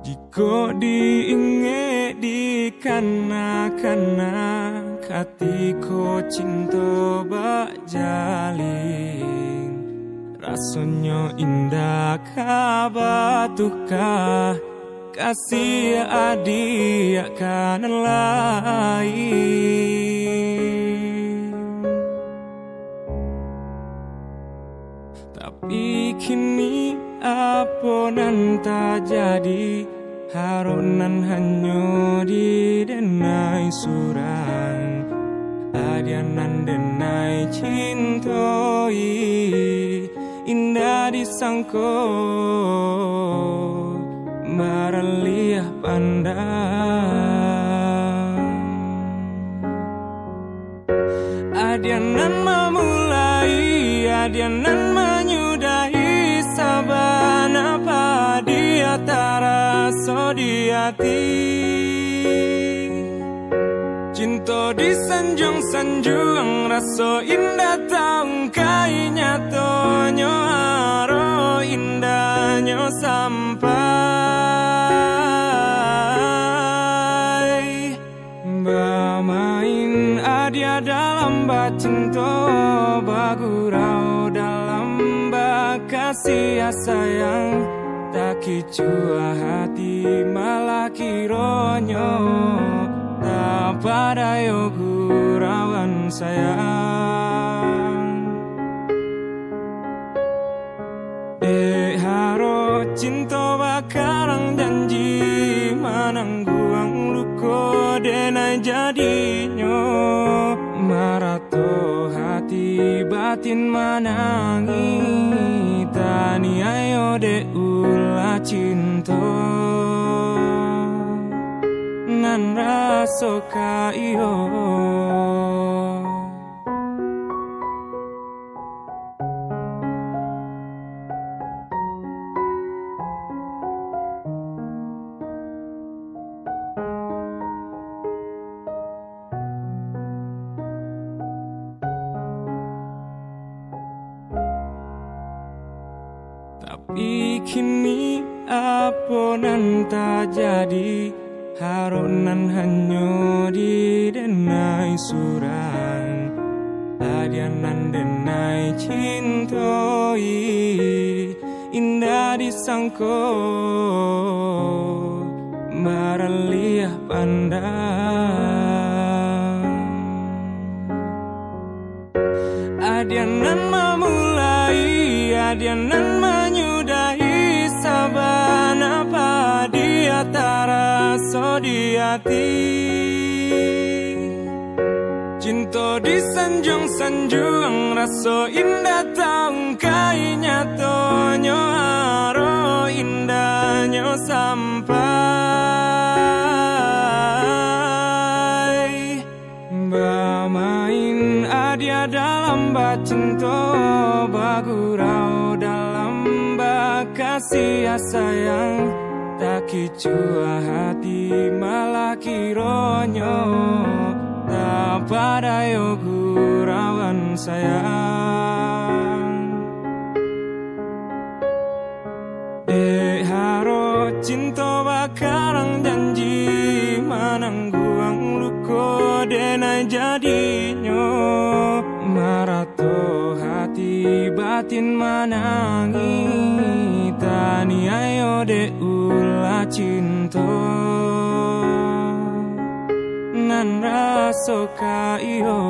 Jika diinge di kana-kana katiko cinta bak jaling, rasanya indah kabatuka kasih adik akan lain. Tapi kini apa nan tak jadi, haronan hanya di denai surang, adianan denai cintoi, indah disangko maraliah pandang. Adianan memulai, adianan menyudahi, sabana padi antara so di hati. Cinta disanjung-sanjung, rasa indah taungkai nyatonyo haro indahnya sampai bermain adia dalam bacinta, bagurau dalam kasih sayang, tak kicua hati malah kironyo tak pada gurauan sayang. Dek haro cinta bakarang janji, manangguang luko denai jadinya, marato hati batin manangi, tani ayo de ula cinta nan raso ka iyo. Tapi kini apa nan tak jadi, haronan hanya di denai surang, adianan denai cintoi, indah disangko maraliah pandang. Adianan memulai, adianan menyudahi, sabana padi antara so di hati. Cinta disanjung-sanjung, rasa indah taungkai nyatonyo haro indahnya sampai bermain adia dalam bacinta, bagurau dalam kasih sayang, tak kicua hati malah kironyo tak pada gurauan sayang. Dek haro cinta bakarang janji, manangguang luko denai jadinya, marato hati batin manangi, tani ayo de ula cinta nan raso ka iyo.